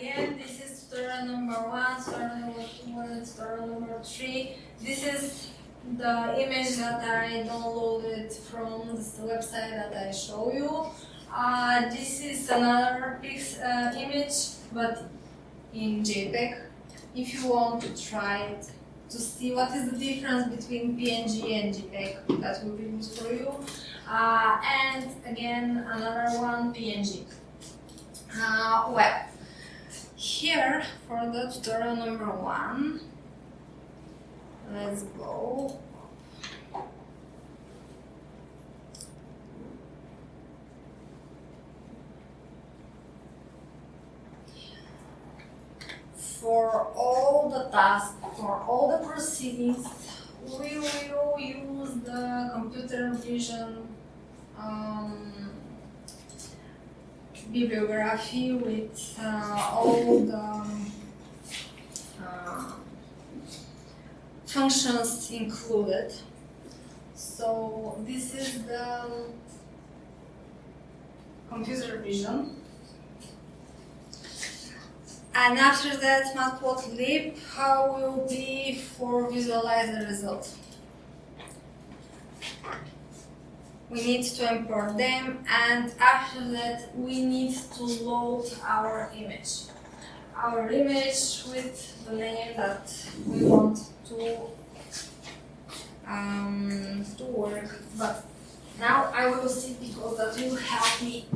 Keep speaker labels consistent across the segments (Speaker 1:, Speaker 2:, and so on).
Speaker 1: again, this is tutorial number 1, tutorial number 2, and tutorial number 3. This is the image that I downloaded from this website that I show you. This is another image, but in JPEG. If you want to try it to see what is the difference between PNG and JPEG, that will be good for you. And again, another one, PNG. Well, here for the tutorial number 1, let's go. For all the tasks, for all the proceedings, we will use the computer vision bibliography with all the functions included. So this is the computer vision. And after that, matplotlib will be for visualize the result. We need to import them, and after that we need to load our image. Our image with the name that we want to work. But now I will see, because that will help me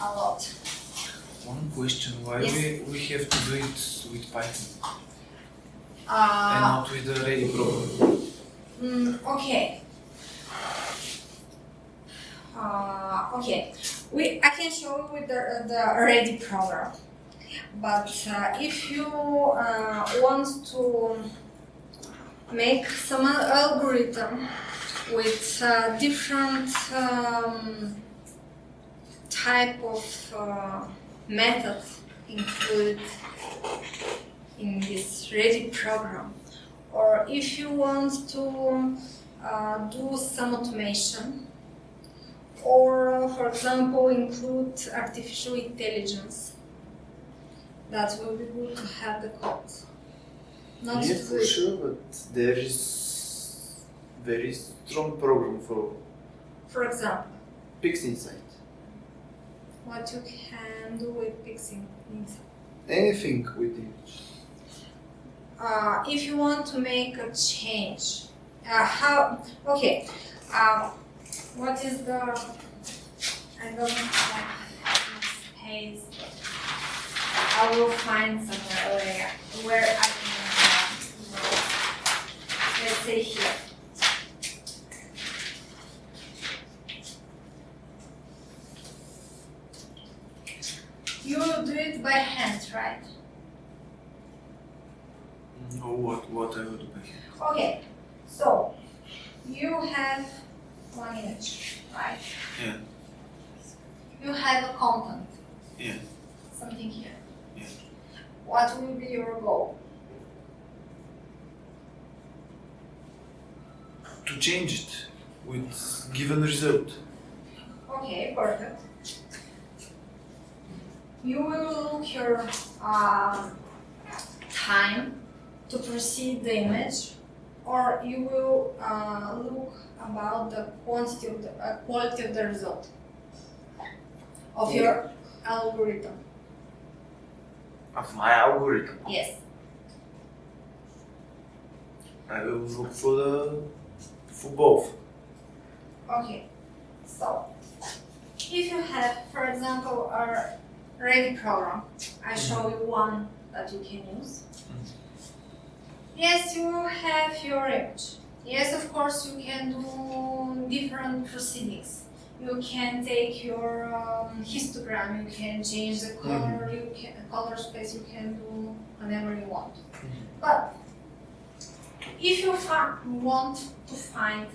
Speaker 1: a lot.
Speaker 2: One question, why
Speaker 1: Yes.
Speaker 2: we have to do it with Python and not with the ready program?
Speaker 1: Okay. Okay, I can show you with the ready program, but if you want to make some algorithm with different type of methods included in this ready program, or if you want to do some automation, or for example include artificial intelligence, that will be good to have the code. Not
Speaker 2: Yeah,
Speaker 1: to
Speaker 2: for sure, but there is very strong program
Speaker 1: For example,
Speaker 2: PixInsight.
Speaker 1: what you can do with Pixing.
Speaker 2: Anything with image.
Speaker 1: If you want to make a change, what is the, I don't have space, I will find somewhere where I can let's say here. You will do it by hand, right?
Speaker 2: No, what I will do by hand.
Speaker 1: Okay, so you have one image, right?
Speaker 2: Yeah.
Speaker 1: You have a content.
Speaker 2: Yeah.
Speaker 1: Something here.
Speaker 2: Yeah.
Speaker 1: What will be your goal?
Speaker 2: To change it with given result.
Speaker 1: Okay, perfect. You will look your time to proceed the image, or you will look about the quality of the result of your algorithm.
Speaker 2: Of my algorithm.
Speaker 1: Yes.
Speaker 2: I will look for both.
Speaker 1: Okay. So if you have, for example, a ready program, I show you one that you can use. Yes, you have your image. Yes, of course, you can do different proceedings. You can take your histogram, you can change the color, color space, you can do whatever you want. But if you want to find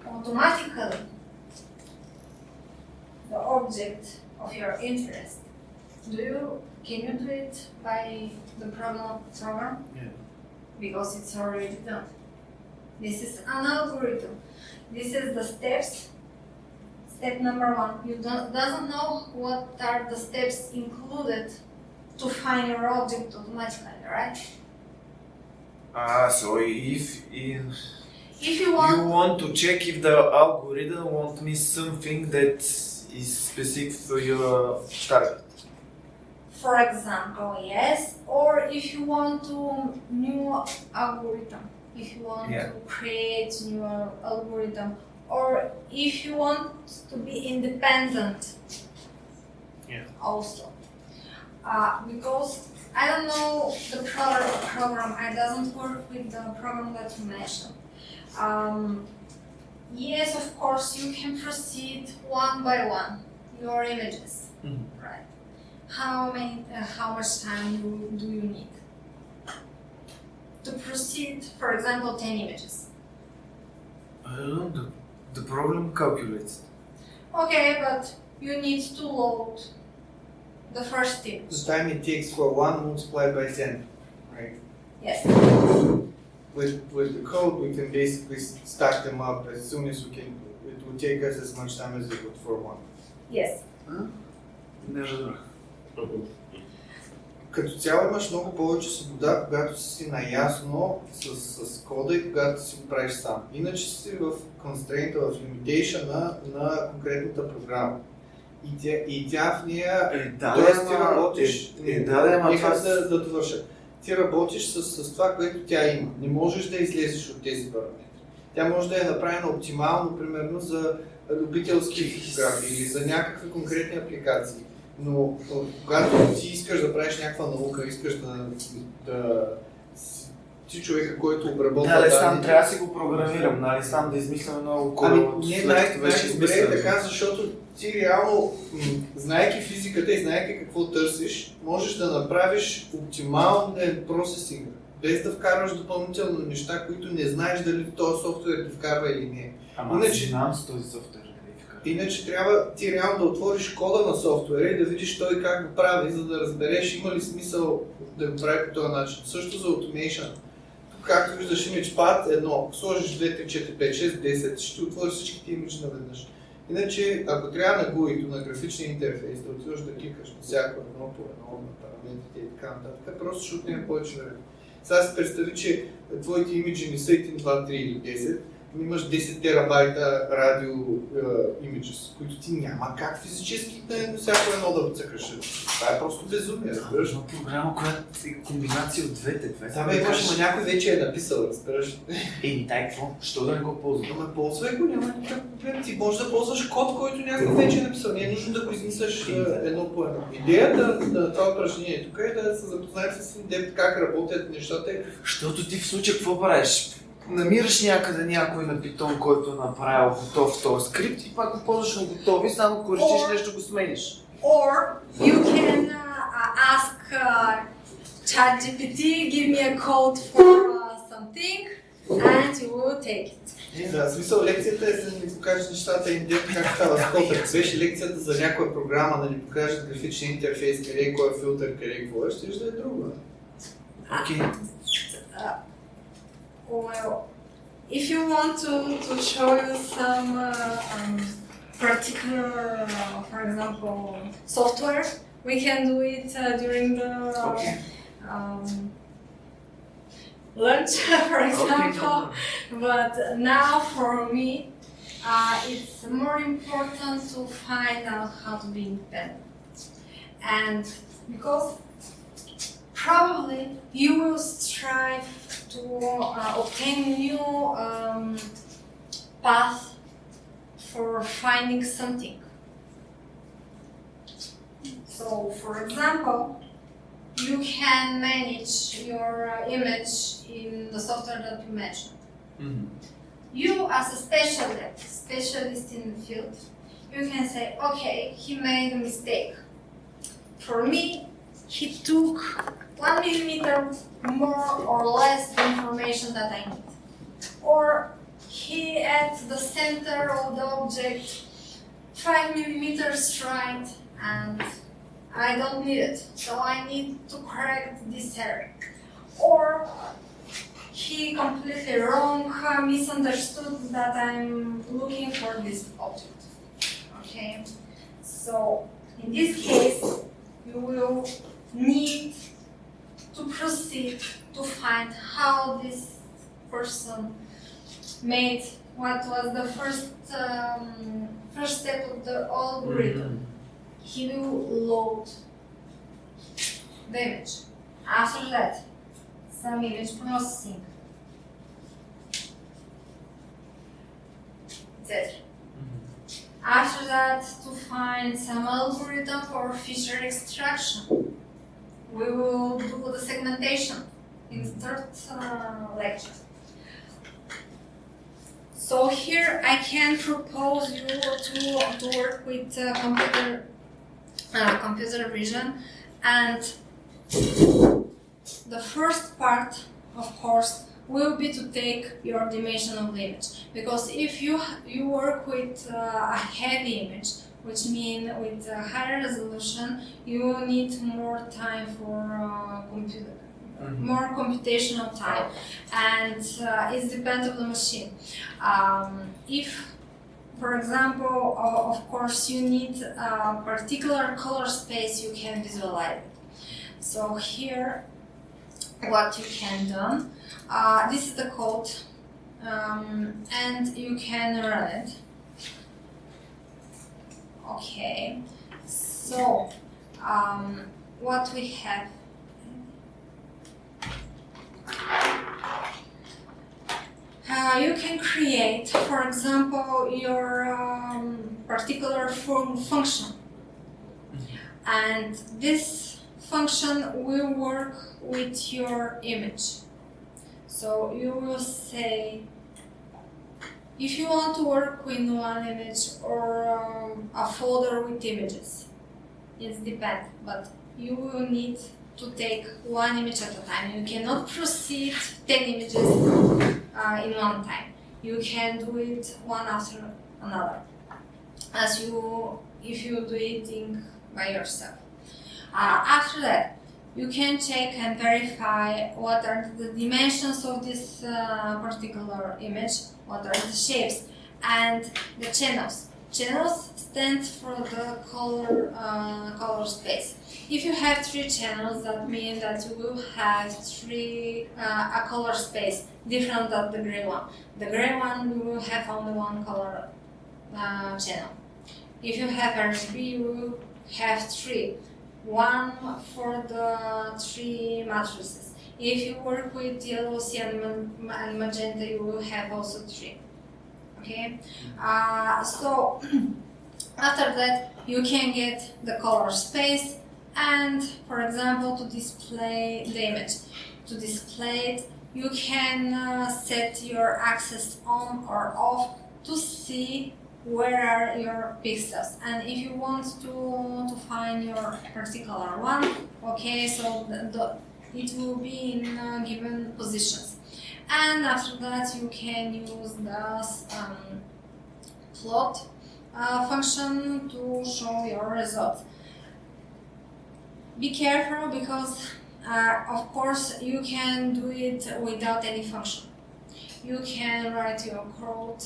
Speaker 1: automatically the object of your interest, can you do it by the program?
Speaker 2: Yeah.
Speaker 1: Because it's already done. This is an algorithm. This is the steps. Step number 1. You doesn't know what are the steps included to find your object automatically, right?
Speaker 2: So if
Speaker 1: If you want,
Speaker 2: you want to check if the algorithm won't miss something that is specific for your target.
Speaker 1: for example, yes, or if you want to new algorithm, if you want
Speaker 2: Yeah.
Speaker 1: to create new algorithm, or if you want to be independent,
Speaker 2: Yeah.
Speaker 1: also, because I don't know the program. I doesn't work with the program that you mentioned. Yes, of course, you can proceed one by one your images,
Speaker 2: Mhm.
Speaker 1: right? How much time do you need to proceed? For example, 10 images.
Speaker 2: I don't know, the program calculates.
Speaker 1: Okay, but you need to load the first
Speaker 3: The
Speaker 1: image.
Speaker 3: time it takes for 1 multiplied by 10, right?
Speaker 1: Yes.
Speaker 3: With the code, we can basically stack them up as soon as we can. It would take us as much time as it would for one.
Speaker 1: Yes.
Speaker 2: Не разбрах.
Speaker 3: Като цяло имаш много повече свобода, когато си наясно с кода и когато си го правиш сам. Иначе си в constraint, в limitation на конкретната програма. И тя в нея, тоест ти работиш, да довърша. Ти работиш с това, което тя има. Не можеш да излезеш от тези параметри. Тя може да е направена оптимално, примерно за любителски фотографии или за някакви конкретни апликации. Но когато ти искаш да правиш някаква наука, искаш да си човека, който обработва
Speaker 2: Нали, сам
Speaker 3: данните.
Speaker 2: трябва да си го програмирам, нали, сам да измисляме много кода.
Speaker 3: Не, най-добре е така, защото ти реално, знаейки физиката и знаейки какво търсиш, можеш да направиш оптимален процесинг, без да вкарваш допълнително неща, които не знаеш дали този софтуер ти вкарва или не.
Speaker 2: Ама аз знам с този софтуер.
Speaker 3: Иначе трябва ти реално да отвориш кода на софтуера и да видиш той как го прави, за да разбереш има ли смисъл да го прави по този начин. Също за automation. Както виждаш image едно, сложиш 2, 3, 4, 5, 6, 10, ще отвори всичките имиджи наведнъж. Иначе, ако трябва на GUI-то, на графичния интерфейс, да отиваш да кликаш на всяко едно по едно на параметрите и така нататък, просто ще отнеме повече време. Сега си представи, че твоите имиджи не са 1, 2, 3 или 10, имаш 10 терабайта радио имиджес, които ти няма как физически на всяко едно да цъкаш. Това е просто безумие, разбираш?
Speaker 2: Има програма, която е комбинация от двете.
Speaker 3: Това имаш, но някой вече е написал, разбираш?
Speaker 2: Тай какво? Що да не го ползвам?
Speaker 3: Ама ползвай го, няма никакъв проблем. Ти можеш да ползваш код, който някой вече е написал. Не е нужно да го измисляш едно по едно. Идеята на това упражнение тук е да се запознаем с идеята как работят нещата.
Speaker 2: Защото ти в случая какво правиш? Намираш някъде някой на Python, който е направил готов този скрипт и пак го ползваш на готови, само коригиш нещо го смениш.
Speaker 1: Or you can ask ChatGPT, give me a code for something, and you will take it.
Speaker 3: Да, смисъл лекцията е за да ни покажеш нещата и как става с кода. Ако беше лекцията за някоя програма, да ни покажеш графичен интерфейс, къде е кой е филтър, къде е какво, ще да е друго.
Speaker 2: Окей.
Speaker 1: Well, if you want to show you some particular, for example, software, we can do it during the lunch, for example. But now for me, it's more important to find out how to be independent. And because probably you will strive to obtain new path for finding something. So, for example, you can manage your image in the software that you mentioned.
Speaker 2: Mm-hmm.
Speaker 1: You, as a specialist in the field, you can say, okay, he made a mistake. For me, he took 1 millimeter more or less the information that I need. Or he at the center of the object 5 millimeters right and I don't need it. So I need to correct this error. Or he completely wrong, misunderstood that I'm looking for this object. Okay? So in this case, you will need to proceed to find how this person made what was the first step of the algorithm. He will load the image. After that, some image processing, etc. After that, to find some algorithm for feature extraction, we will do the segmentation in the third lecture. So here I can propose you to work with computer vision, and the first part, of course, will be to take your dimension of the image. Because if you work with a heavy image, which means with a higher resolution, you will need more time for more computational time, and it depends on the machine. If, for example, of course, you need a particular color space, you can visualize it. So here, what you can do, this is the code, and you can run it. Okay, so what we have. You can create, for example, your particular function, and this function will work with your image. So you will say, if you want to work with one image or a folder with images, it depends, but you will need to take one image at a time. You cannot proceed 10 images in one time. You can do it one after another, if you do it by yourself. After that, you can check and verify what are the dimensions of this particular image, what are the shapes, and the channels. Channels stands for the color space. If you have 3 channels, that means that you will have a color space different than the gray one. The gray one, we will have only one color channel. If you have RGB, you will have 3. One for the 3 matrices. If you work with yellow, cyan, and magenta, you will have also 3. Okay? So after that, you can get the color space, and for example, to display the image. To display it, you can set your access on or off to see where are your pixels, and if you want to find your particular one, okay, so it will be in given positions, and after that you can use the plot function to show your results. Be careful, because of course you can do it without any function. You can write your code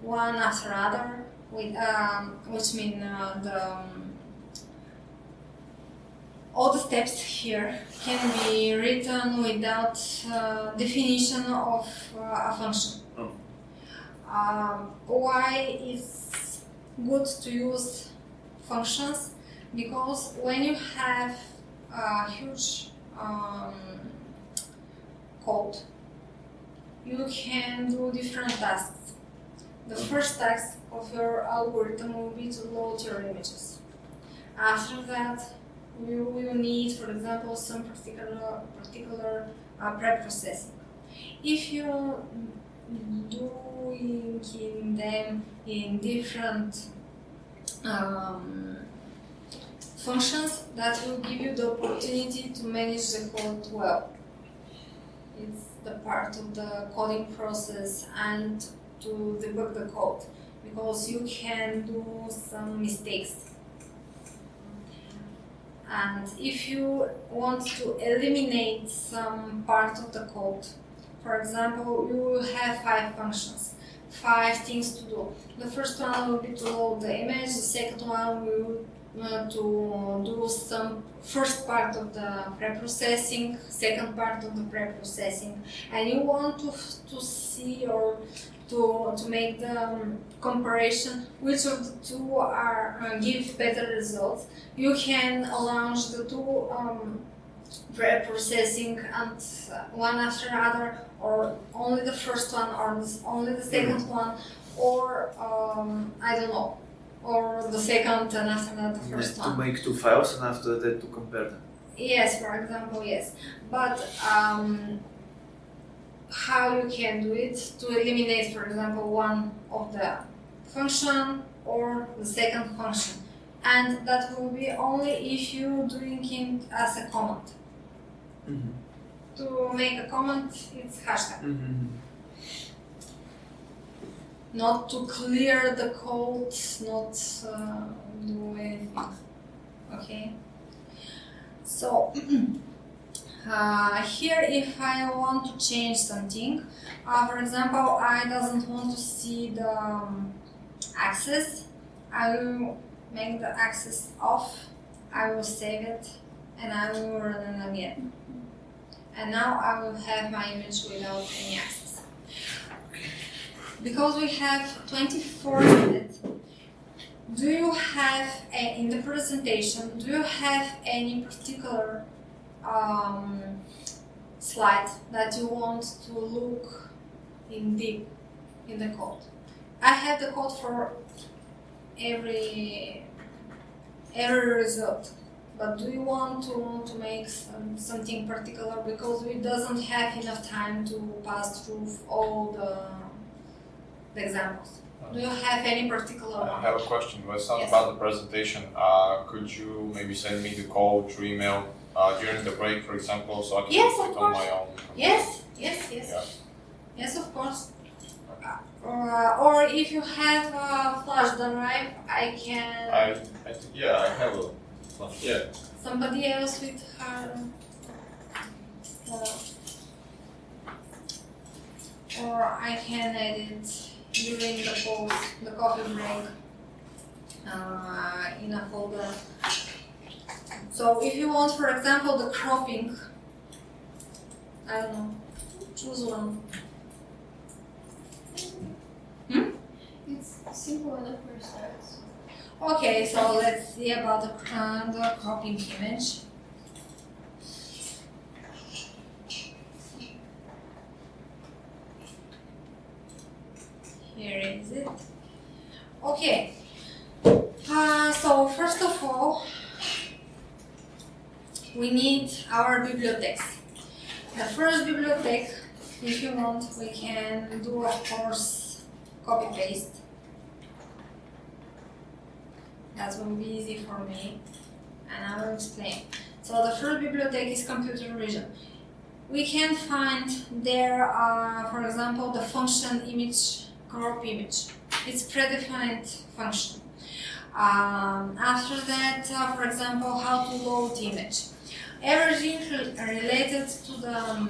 Speaker 1: one after other, with which means all the steps here can be written without definition of a function. Why it's good to use functions? Because when you have a huge code, you can do different tasks. The first task of your algorithm will be to load your images. After that, you will need, for example, some particular pre-processing. If you're doing them in different functions, that will give you the opportunity to manage the code well. It's the part of the coding process, and to debug the code, because you can do some mistakes. And if you want to eliminate some part of the code, for example, you will have 5 functions, 5 things to do. The first one will be to load the image, the second one will to do some first part of the preprocessing, second part of the preprocessing, and you want to see or to make the comparison which of the two are give better results, you can launch the two preprocessing and one after other, or only the first one, or only the second one, or I don't know, or the second and after that the first
Speaker 2: To
Speaker 1: one.
Speaker 2: make two files and after that to compare them.
Speaker 1: Yes, for example, yes. But how you can do it to eliminate, for example, one of the function or the second function, and that will be only if you doing it as a comment. To make a comment, it's hashtag. Not to clear the code, not do anything. Okay. So here, if I want to change something, for example, I doesn't want to see the access, I will make the access off. I will save it, and I will run it again. And now I will have my image without any access. Because we have 24 minutes, do you have, in the presentation, do you have any particular slide that you want to look in deep in the code? I have the code for every result, but do you want to make something particular, because we doesn't have enough time to pass through all the examples? Do you have any particular one?
Speaker 4: I have a question. Well, it's not
Speaker 1: Yes.
Speaker 4: about the presentation. Could you maybe send me the code through email during the break, for example, so I can
Speaker 1: Yes,
Speaker 4: do
Speaker 1: of
Speaker 4: it on
Speaker 1: course.
Speaker 4: my own?
Speaker 1: Yes.
Speaker 4: Yeah.
Speaker 1: Yes, of course. Or if you have a flash drive, I can.
Speaker 4: I think, yeah, I have a yeah.
Speaker 1: Somebody else with her. Or I can edit during the coffee break in a folder. So if you want, for example, the cropping, I don't know, choose one.
Speaker 5: It's simple enough for starts.
Speaker 1: Okay, so let's see about the cropping image. Here is it. Okay. So first of all, we need our bibliotecs. The first bibliothèque, if you want, we can do, of course, copy paste. That will be easy for me, and I will explain. So the first bibliothèque is computer vision. We can find there, for example, the function image, crop image. It's predefined function. After that, for example, how to load image. Everything related to the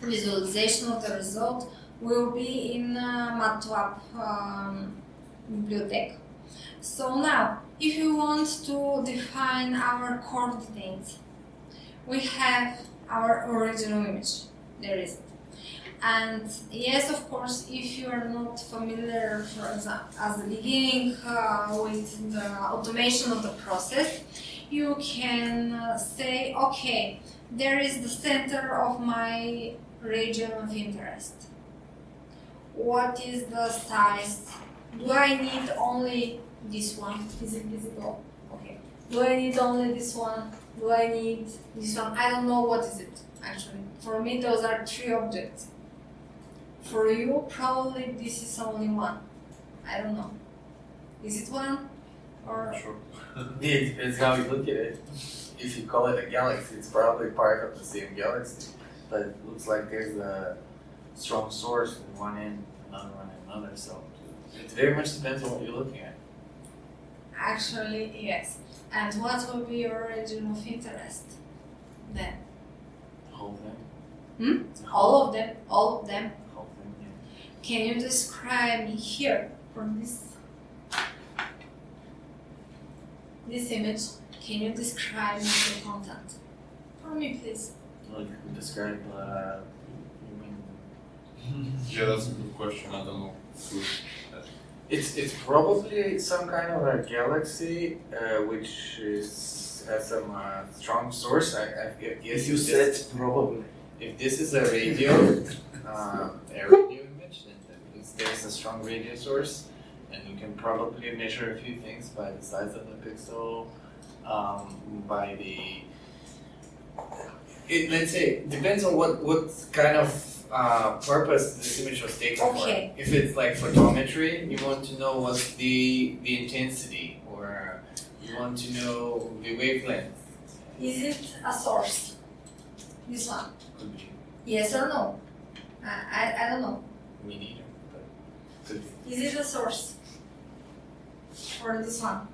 Speaker 1: visualization of the result will be in MATLAB bibliothèque. So now, if you want to define our coordinates, we have our original image. There is it. And yes, of course, if you are not familiar, for example, at the beginning with the automation of the process, you can say, okay, there is the center of my region of interest. What is the size? Do I need only this one? Is it visible? Okay. Do I need only this one? Do I need this one? I don't know what is it, actually. For me, those are three objects. For you, probably this is only one. I don't know. Is it one? Or
Speaker 4: Sure.
Speaker 6: It depends how you look at it. If you call it a galaxy, it's probably part of the same galaxy. But it looks like there's a strong source in one end, another one in another. So it very much depends on what you're looking at.
Speaker 1: actually, yes. And what will be your region of interest then?
Speaker 6: The whole thing.
Speaker 1: All of them. All of them.
Speaker 6: The whole thing, yeah.
Speaker 1: Can you describe me here for this? this image, can you describe the content? For me, please.
Speaker 6: Like describe. You mean?
Speaker 4: Yeah, that's a good question. I don't know.
Speaker 6: It's probably some kind of a galaxy which has some strong source. I guess
Speaker 2: You
Speaker 6: if
Speaker 2: said
Speaker 6: this,
Speaker 2: probably.
Speaker 6: if this is a radio image, then that means there's a strong radio source, and you can probably measure a few things by the size of the pixel, by the. Let's say depends on what kind of purpose this image was taken
Speaker 1: Okay.
Speaker 6: for. If it's like photometry, you want to know what's the intensity, or you want to know the wavelength.
Speaker 1: Is it a source? This one?
Speaker 6: Could be.
Speaker 1: Yes or no? I don't know.
Speaker 6: Me neither, but could be.
Speaker 1: Is it a source for this one?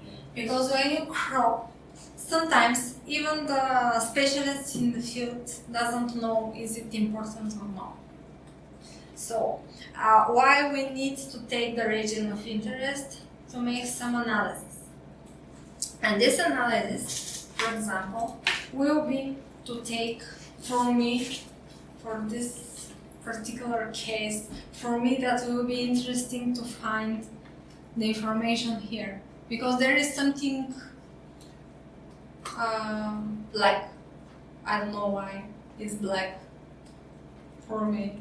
Speaker 6: Yeah.
Speaker 1: Because when you crop, sometimes even the specialist in the field doesn't know is it important or not. So why we need to take the region of interest to make some analysis. And this analysis, for example, will be to take for me, for this particular case, for me that will be interesting to find the information here. Because there is something black. I don't know why it's black for me.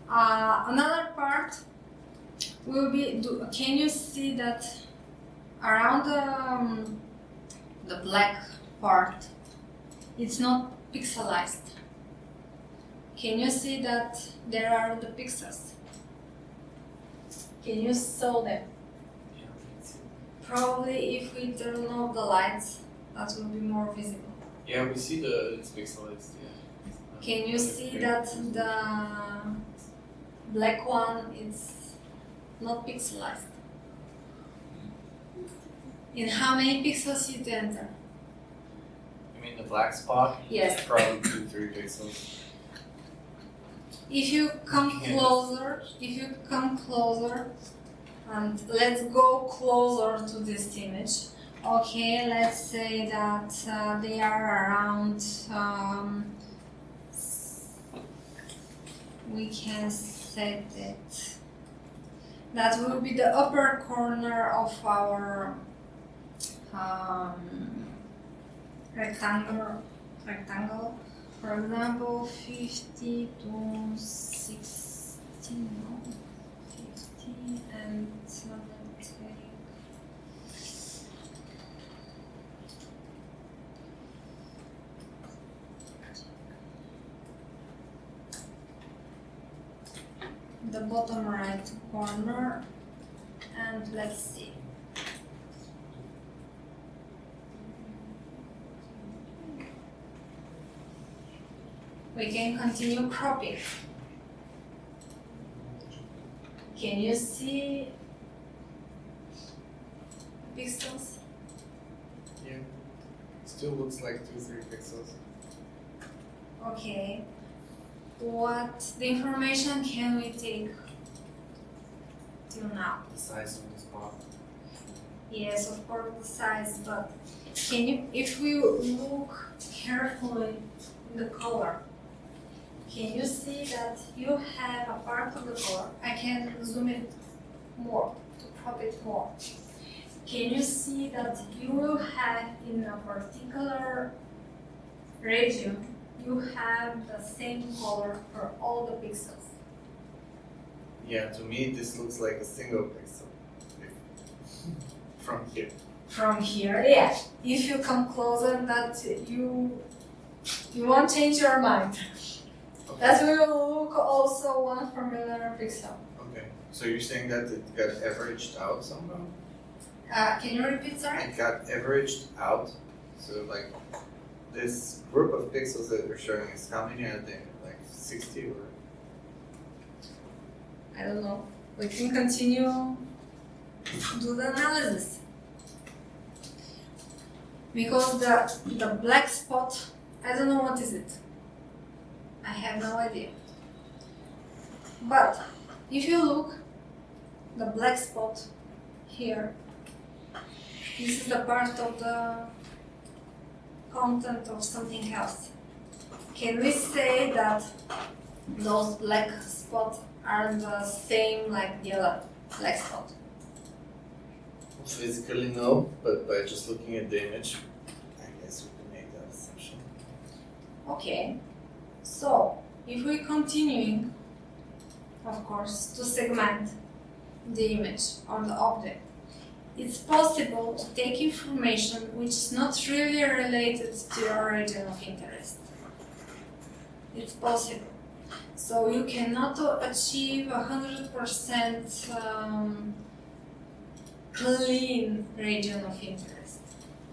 Speaker 1: Another part will be, can you see that around the black part, it's not pixelized. Can you see that there are the pixels? Can you saw them?
Speaker 6: Yeah, it's-
Speaker 1: Probably if we turn off the lights, that will be more visible.
Speaker 6: yeah, we see it's pixelized. Yeah.
Speaker 1: Can you see that the black one is not pixelized? In how many pixels you enter?
Speaker 6: You mean the black spot?
Speaker 1: Yes.
Speaker 6: Probably 2-3 pixels.
Speaker 1: If you come closer, and let's go closer to this image. Okay, let's say that they are around, we can set it. That will be the upper corner of our rectangle. For example, 50 to 60, no, 50, and let's take the bottom right corner, and let's see. We can continue cropping. Can you see pixels?
Speaker 6: Yeah. Still looks like 2-3 pixels.
Speaker 1: Okay. What the information can we take till now?
Speaker 6: The size of the spot.
Speaker 1: Yes, of course the size, but can you, if we look carefully in the color, can you see that you have a part of the color? I can zoom it more, to crop it more. Can you see that you will have in a particular region, you have the same color for all the pixels?
Speaker 6: Yeah, to me this looks like a single pixel. From here.
Speaker 1: From here, yeah. If you come closer, that you won't change your mind. That will look also one familiar pixel.
Speaker 6: Okay. So you're saying that it got averaged out somehow?
Speaker 1: Can you repeat, sorry?
Speaker 6: It got averaged out. So like this group of pixels that we're showing is how many are there? Like 60 or?
Speaker 1: I don't know. We can continue do the analysis. Because the black spot, I don't know what is it. I have no idea. But if you look, the black spot here, this is the part of the content of something else. Can we say that those black spots are the same like the other black spot?
Speaker 6: Physically, no, but by just looking at the image, I guess we can make that assumption.
Speaker 1: Okay, so if we continuing, of course, to segment the image or the object, it's possible to take information which is not really related to your region of interest. It's possible. So you cannot achieve 100% clean region of interest.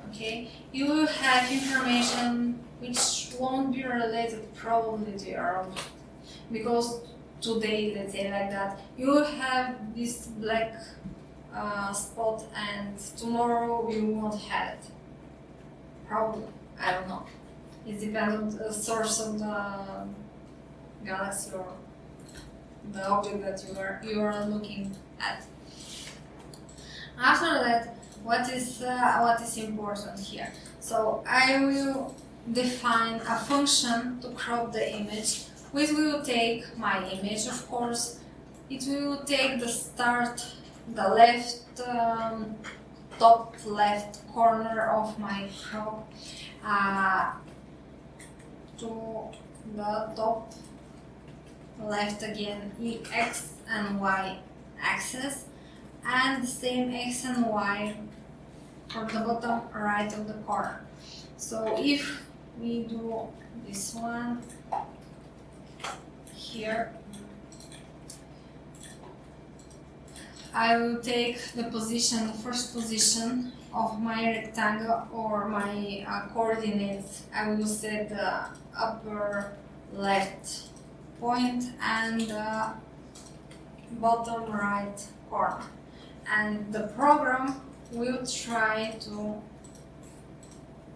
Speaker 1: Okay, you will have information which won't be related probably to your object, because today, let's say like that, you will have this black spot and tomorrow you won't have it. Probably, I don't know. It depends on the source of the galaxy or the object that you are looking at. After that, what is important here? So I will define a function to crop the image, which will take my image, of course. It will take the start, the left top left corner of my crop to the top left again, x and y axis, and the same x and y for the bottom right of the corner. So if we do this one here, I will take the position, the first position of my rectangle or my coordinates. I will set the upper left point and the bottom right corner. And the program will try to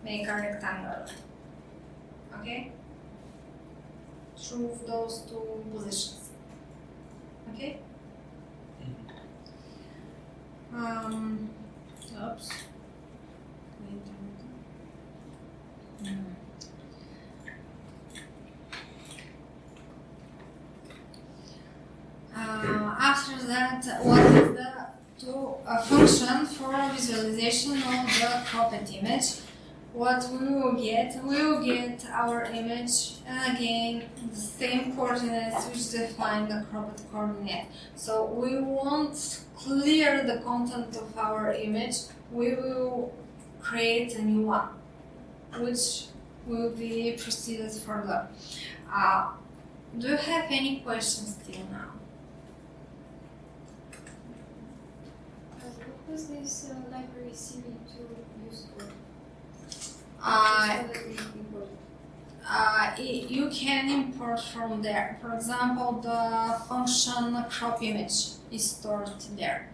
Speaker 1: make a rectangle. Okay? Through those two positions. Okay? Oops. After that, what is the function for visualization of the cropped image? What we will get our image, and again the same coordinates which define the cropped coordinate. So we won't clear the content of our image, we will create a new one, which will be proceeded further. Do you have any questions till now?
Speaker 5: What was this library CV2 used for?
Speaker 1: You can import from there. For example, the function crop image is stored there.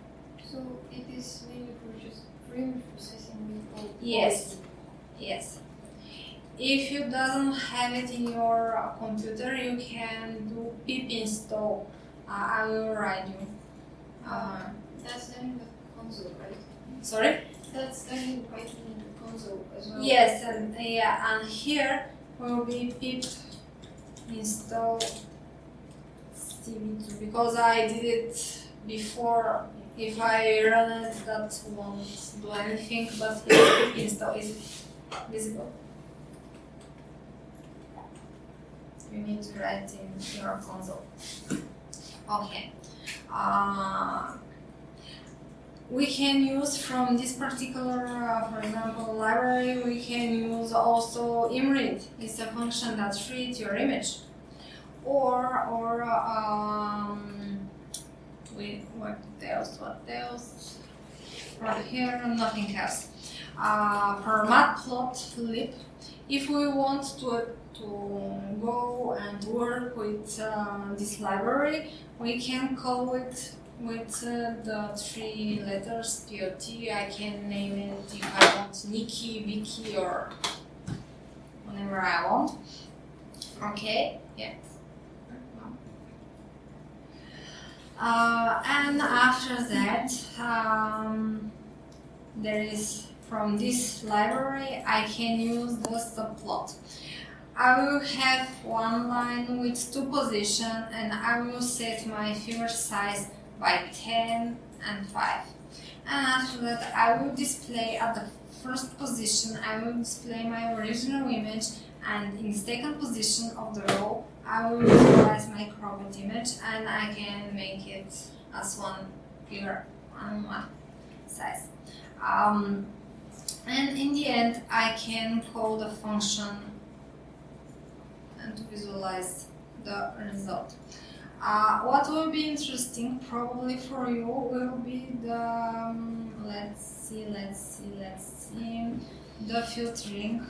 Speaker 5: So it is mainly for just for image processing with all.
Speaker 1: Yes. Yes. If you doesn't have it in your computer, you can do pip install. I will write you.
Speaker 5: That's done in the console, right?
Speaker 1: Sorry?
Speaker 5: That's done in Python in the console as well.
Speaker 1: Yes, and here will be pip install CV2 because I did it before. If I run it, that won't do anything, but here pip install is visible. You need to write in your console. Okay. We can use from this particular, for example, library, we can use also imread. It's a function that reads your image. Or what else? From here, nothing else. For matplotlib, if we want to go and work with this library, we can call it with the three letters POT. I can name it if I want Nikki, Vicky, or whatever I want. Okay, yeah. And after that, there is from this library I can use the subplot. I will have one line with two positions and I will set my figure size by 10 and 5. And after that I will display at the first position, I will display my original image, and in the second position of the row I will visualize my cropped image and I can make it as one figure on one size. And in the end I can call the function and to visualize the result. What will be interesting probably for you will be the let's see the filtering,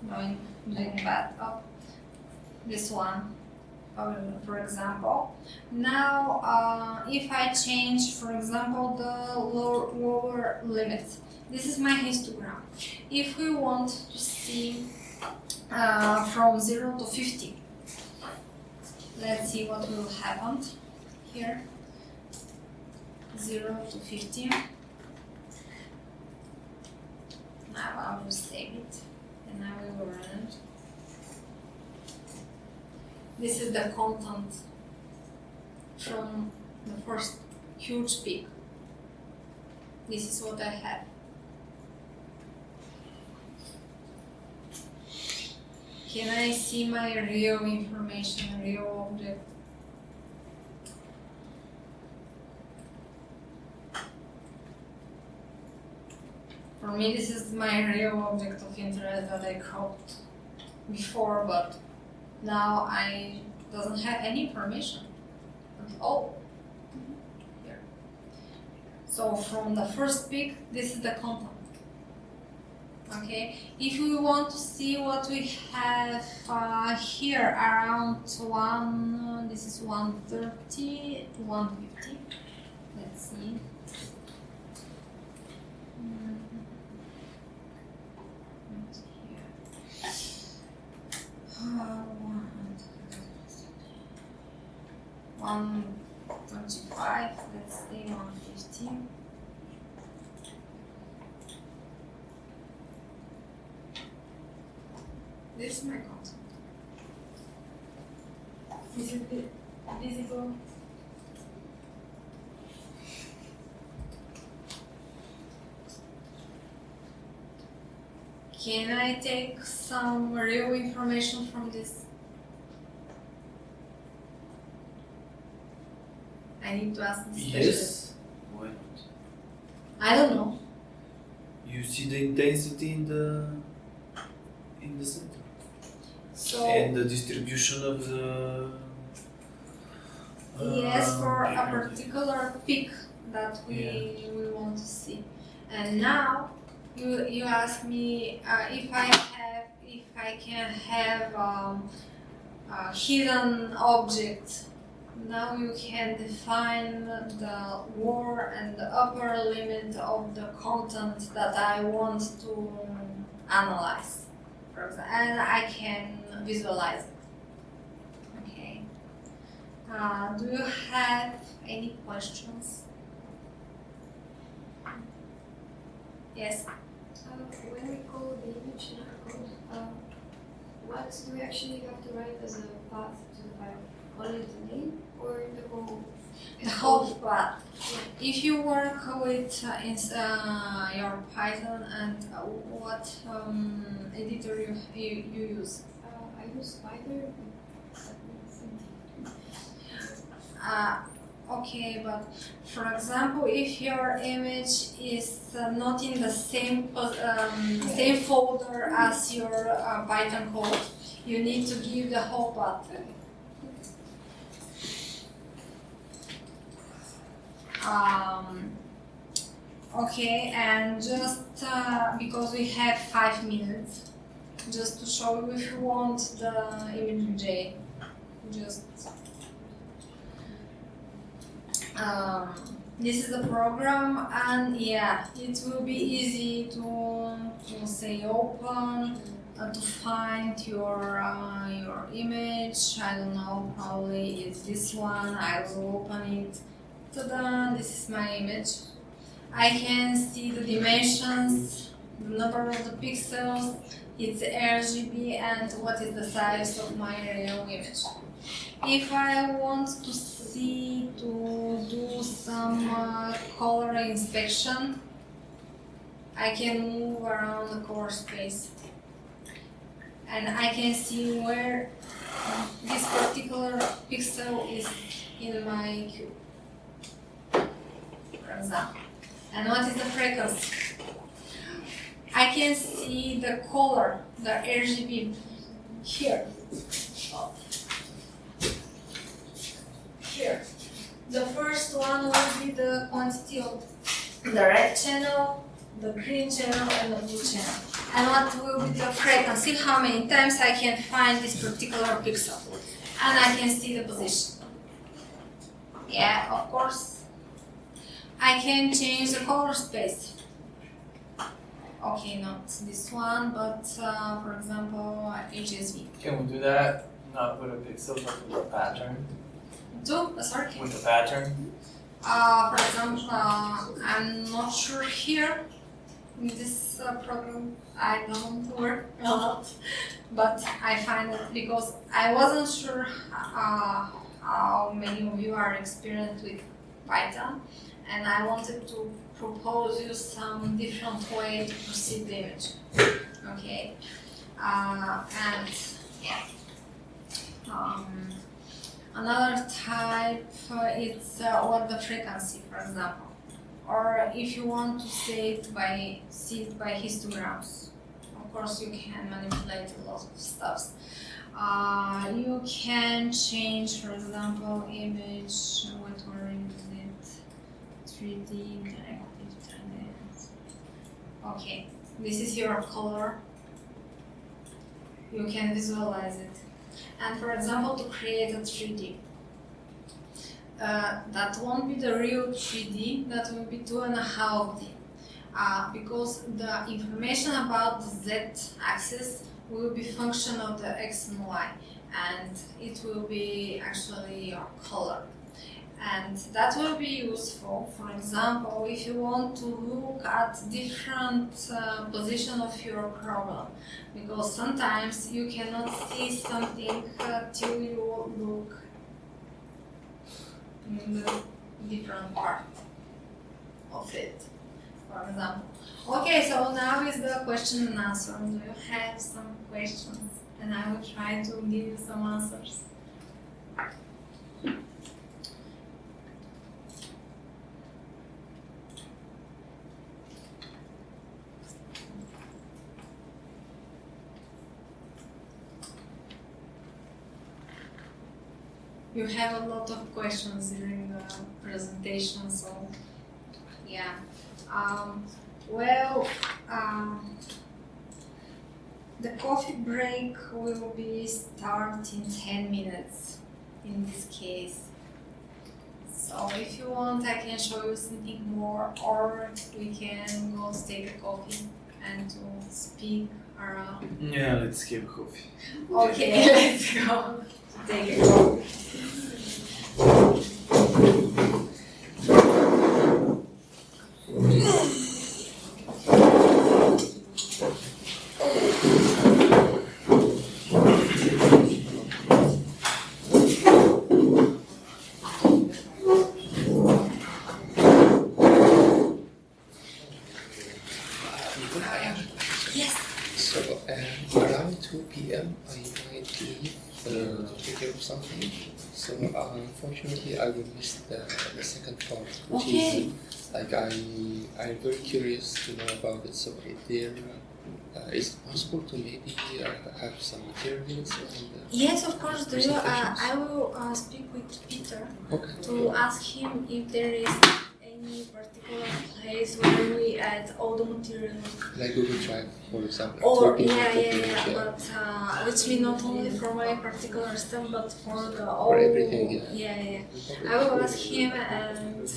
Speaker 1: doing that up this one for example. Now if I change for example the lower limits, this is my histogram. If we want to see from 0 to 50, let's see what will happen here. 0 to 50. Now I will save it and I will run it. This is the content from the first huge peak. This is what I have. Can I see my real information, real object? For me, this is my real object of interest that I cropped before, but now I doesn't have any information at all. Here. So from the first pic, this is the content. Okay, if we want to see what we have here around this is 130 to 150. Let's see. Here. 125. Let's say 150. This is my content. Is it visible? Can I take some real information from this? I need to ask this question.
Speaker 2: Yes. Why not?
Speaker 1: I don't know.
Speaker 2: You see the intensity in the center.
Speaker 1: So
Speaker 2: And the distribution of the
Speaker 1: yes, for a particular peak that we want to see. And now you ask me if I can have a hidden object. Now you can define the lower and the upper limit of the content that I want to analyze, for example, and I can visualize it. Okay. Do you have any questions? Yes.
Speaker 5: When we call the image in our code, what do we actually have to write as a path to the file? Only the name or the whole?
Speaker 1: The whole path. If you work with your Python and what editor you use?
Speaker 5: I use Python.
Speaker 1: Okay, but for example, if your image is not in the same folder as your Python code, you need to give the whole path. Okay, and just because we have 5 minutes, just to show you if you want the image, just this is the program, and yeah, it will be easy to say open, to find your image. I don't know, probably it's this one. I will open it. Ta-da! This is my image. I can see the dimensions, the number of the pixels, its RGB, and what is the size of my real image. If I want to do some color inspection, I can move around the color space. And I can see where this particular pixel is in my cube, for example. And what is the frequency? I can see the color, the RGB here. Here. The first one will be the quantity of the red channel, the green channel, and the blue channel. And what will be the frequency, how many times I can find this particular pixel. And I can see the position. Yeah, of course. I can change the color space. Okay, not this one, but for example, HSV.
Speaker 6: Can we do that not with a pixel but with a pattern?
Speaker 1: Sorry?
Speaker 6: With a pattern?
Speaker 1: For example, I'm not sure here. In this program, I don't work a lot, but I find it because I wasn't sure how many of you are experienced with Python, and I wanted to propose you some different way to proceed the image. Okay, and yeah. Another type is what the frequency, for example. Or if you want to see it by histograms. Of course, you can manipulate a lot of stuff. You can change, for example, image, what were using it, 3D, interactive 3D. Okay, this is your color. You can visualize it. And for example, to create a 3D. That won't be the real 3D, that will be 2.5D. Because the information about the Z-axis will be function of the X and Y, and it will be actually your color. And that will be useful, for example, if you want to look at different position of your problem, because sometimes you cannot see something till you look in the different part of it, for example. Okay, so now is the question and answer. Do you have some questions? And I will try to give you some answers. You have a lot of questions during the presentation, so yeah. The coffee break will be start in 10 minutes in this case. So if you want, I can show you something more, or we can go to take a coffee and to speak around.
Speaker 2: Yeah, let's give coffee.
Speaker 1: Okay, let's go to take a coffee.
Speaker 7: So around 2 p.m. I might leave to take care of something. So unfortunately I will miss the second part, which is like I'm very curious to know about it. So is it possible to maybe have some materials?
Speaker 1: Yes, of course. Do you? I will speak with Peter to ask him if there is any particular place where we add all the materials.
Speaker 7: Like Google Drive, for example.
Speaker 1: Or but which means not only for my particular stuff, but for the all.
Speaker 7: For everything,
Speaker 1: yeah. I will ask him, and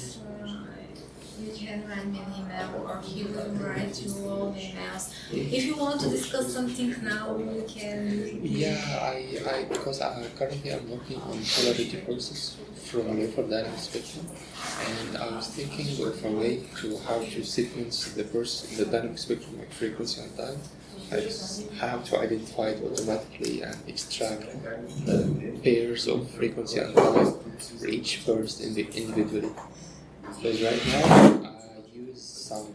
Speaker 1: we can can write me an email or he will write you all the emails. If you want to discuss something now, we can.
Speaker 7: Yeah, because currently I'm working on polarity process from day4 dynamic spectrum, and I was thinking of a way to how to sequence the dynamic spectrum of frequency and time. Like how to identify it automatically and extract the pairs of frequency and time for each burst individually. Because right now I use some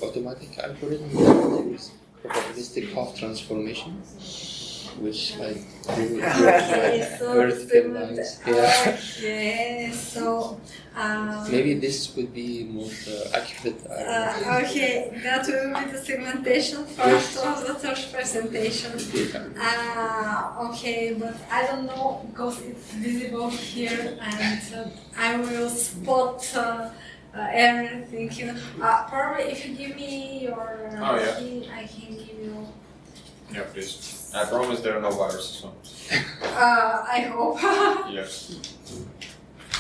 Speaker 7: automatic algorithm that use probabilistic half transformation, which like do
Speaker 1: Okay, so
Speaker 7: vertical lines. Yeah.
Speaker 1: Okay, so
Speaker 7: Maybe this would be more accurate. I don't know.
Speaker 1: okay, that will be the segmentation part of the third presentation. Okay, but I don't know because it's visible here and I will spot everything. You know. Probably if you give me your
Speaker 4: Oh, yeah.
Speaker 1: key, I can give you.
Speaker 4: Yeah, please. I promise there are no viruses. So.
Speaker 1: I hope.
Speaker 4: Yes.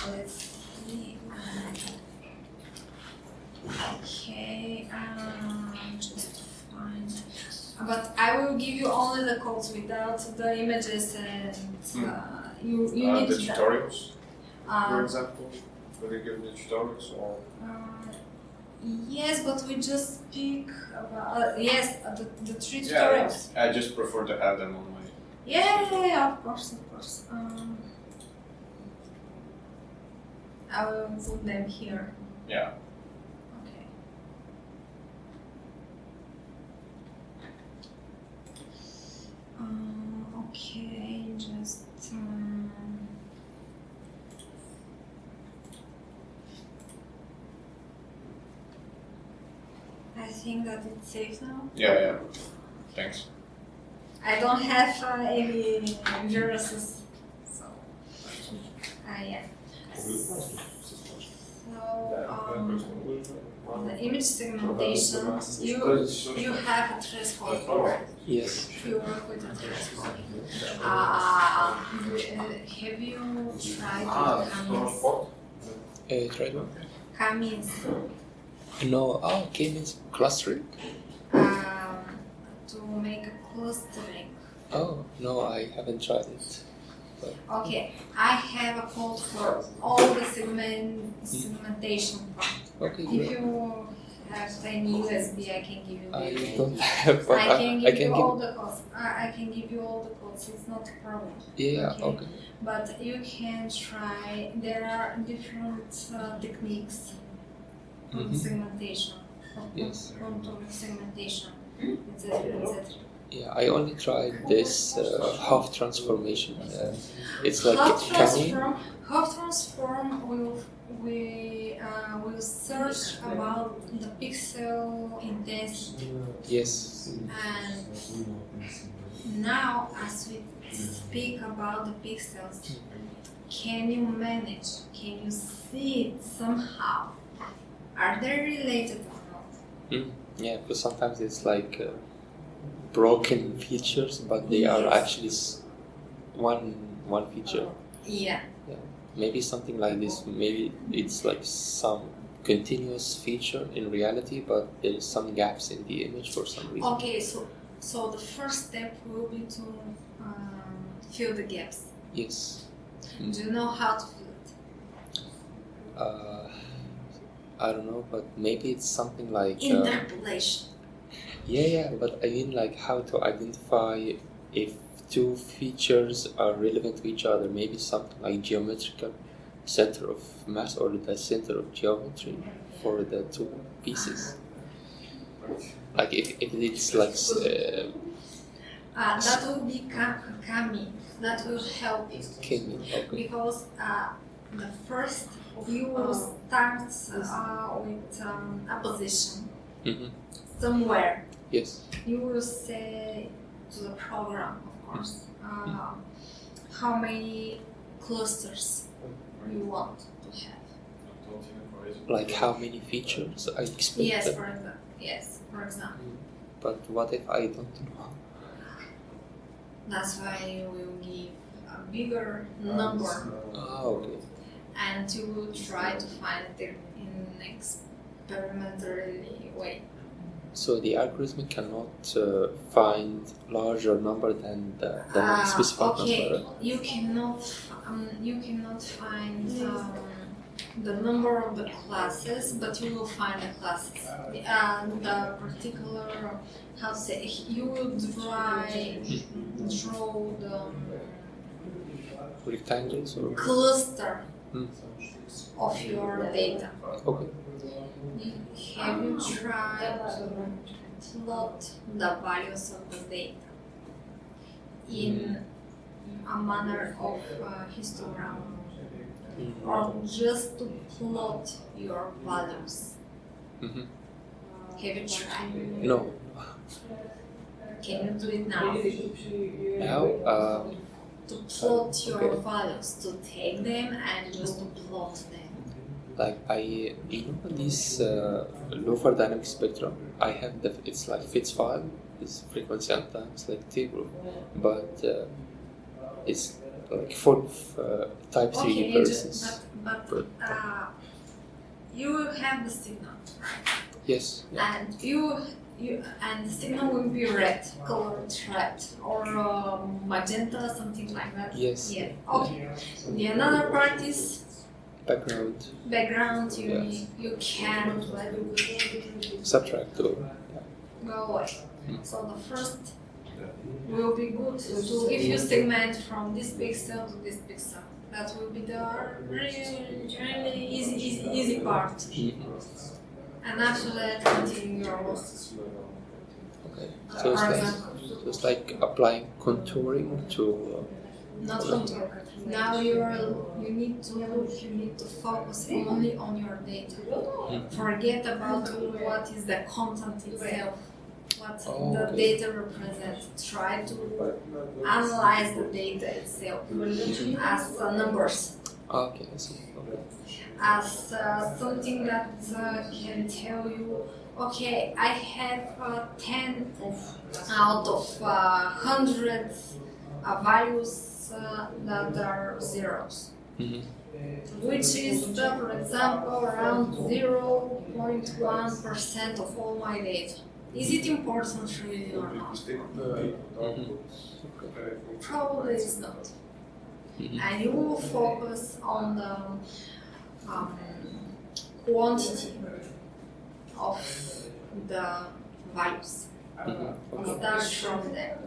Speaker 1: Let's see. Okay, just find. But I will give you only the codes without the images and you need
Speaker 4: The
Speaker 1: to.
Speaker 4: tutorials, for
Speaker 1: Uh,
Speaker 4: example. Will you give the tutorials or?
Speaker 1: yes, but we just speak about the three
Speaker 4: Yeah,
Speaker 1: tutorials.
Speaker 4: I just prefer to have them on my.
Speaker 1: Yeah, of course. I will put them here.
Speaker 4: Yeah.
Speaker 1: Okay. Okay, just. I think that it's safe now.
Speaker 4: Yeah. Thanks.
Speaker 1: I don't have any viruses, so yeah. So the image segmentation, you have a threshold for it.
Speaker 7: Yes.
Speaker 1: You work with a threshold. Have you tried Camis?
Speaker 7: Try one.
Speaker 1: Camis.
Speaker 7: No. Oh, okay, means clustering.
Speaker 1: To make a clustering.
Speaker 7: Oh no, I haven't tried it.
Speaker 1: Okay, I have a code for all the segmentation part.
Speaker 7: Okay,
Speaker 1: If
Speaker 7: great.
Speaker 1: you have any USB, I can give you.
Speaker 7: I don't have, but
Speaker 1: I can give you all
Speaker 7: give.
Speaker 1: the codes. I can give you all the codes. It's not a problem.
Speaker 7: Yeah.
Speaker 1: Okay.
Speaker 7: Okay.
Speaker 1: But you can try. There are different techniques for
Speaker 7: Mhm.
Speaker 1: segmentation.
Speaker 7: Yes.
Speaker 1: Contour segmentation, etc.
Speaker 7: Yeah, I only tried this half transformation. It's like
Speaker 1: Half
Speaker 7: Kami.
Speaker 1: transform will search about the pixel intensity.
Speaker 7: Yes.
Speaker 1: And now, as we speak about the pixels, can you manage? Can you see it somehow? Are they related or not?
Speaker 7: Yeah, because sometimes it's like broken features, but they are actually one feature.
Speaker 1: Yeah.
Speaker 7: Maybe something like this. Maybe it's like some continuous feature in reality, but there is some gaps in the image for some reason.
Speaker 1: Okay, so the first step will be to fill the gaps.
Speaker 7: Yes.
Speaker 1: Do you know how to fill it?
Speaker 7: I don't know, but maybe it's something like
Speaker 1: Interpolation.
Speaker 7: yeah, but I mean like how to identify if two features are relevant to each other. Maybe something like geometrical center of mass or the center of geometry for the two pieces. Like if it's like
Speaker 1: That will be Kami. That will help you.
Speaker 7: okay.
Speaker 1: Because the first you will start with a position
Speaker 7: Mm-hmm.
Speaker 1: somewhere.
Speaker 7: Yes.
Speaker 1: You will say to the program, of course, how many clusters you want to have.
Speaker 7: Like how many features I expect.
Speaker 1: Yes, for example.
Speaker 7: But what if I don't know?
Speaker 1: That's why you will give a bigger number
Speaker 7: Ah, okay.
Speaker 1: and you will try to find it in experimentally way.
Speaker 7: So the algorithm cannot find larger number than the specified
Speaker 1: Okay,
Speaker 7: number.
Speaker 1: you cannot find the number of the classes, but you will find the classes. The particular, how to say, you will draw the
Speaker 7: Rectangles or
Speaker 1: cluster
Speaker 7: Hmm.
Speaker 1: of your data.
Speaker 7: okay.
Speaker 1: Have you tried to plot the values of the data in a manner of histogram, or just to plot your values?
Speaker 7: Mhm.
Speaker 1: Have you tried?
Speaker 7: No.
Speaker 1: Can you do it now?
Speaker 7: Now
Speaker 1: To plot your
Speaker 7: Okay.
Speaker 1: values, to take them and just to plot them.
Speaker 7: like this lower dynamic spectrum, I have it's like fits file, it's frequency and time, it's like table, but it's like full of type 3
Speaker 1: Okay,
Speaker 7: versions.
Speaker 1: but you will have the signal,
Speaker 7: Yes. Yeah.
Speaker 1: and and the signal will be red, colored red, or magenta, something like that.
Speaker 7: Yes.
Speaker 1: Yeah. Okay. The another part is
Speaker 7: Background,
Speaker 1: background.
Speaker 7: Yes.
Speaker 1: You can
Speaker 7: subtract or
Speaker 1: go away. So the first will be good to if you segment from this pixel to this pixel. That will be the really easy part. And after that, continue your work.
Speaker 7: okay.
Speaker 1: For example,
Speaker 7: So it's like applying contouring to
Speaker 1: not contour. Now you need to look. You need to focus only on your data. Forget about what is the content itself. What the
Speaker 7: okay.
Speaker 1: data represents. Try to analyze the data itself as numbers,
Speaker 7: okay, I see. Okay.
Speaker 1: as something that can tell you, okay, I have 10 out of hundreds values that are zeros,
Speaker 7: Mhm.
Speaker 1: which is, for example, around 0.1% of all my data. Is it important really or not? Probably it's not. And you will focus on the quantity of the values. Start from there.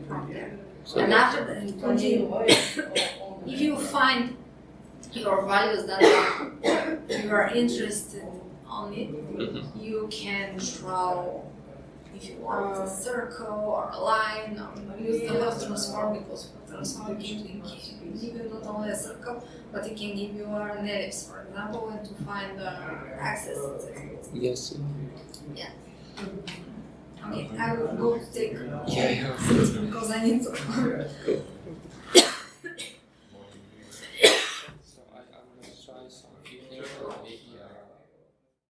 Speaker 1: From there.
Speaker 7: So
Speaker 1: And after that, continue. If you find your values that you are interested on it, you can draw, if you want, a circle or a line, or use the Gauss transform, because transform can give you not only a circle, but it can give you an ellipse, for example, and to find the axis.
Speaker 7: yes.
Speaker 1: Yeah. Okay, I will go take
Speaker 7: Yeah.
Speaker 1: because I need to.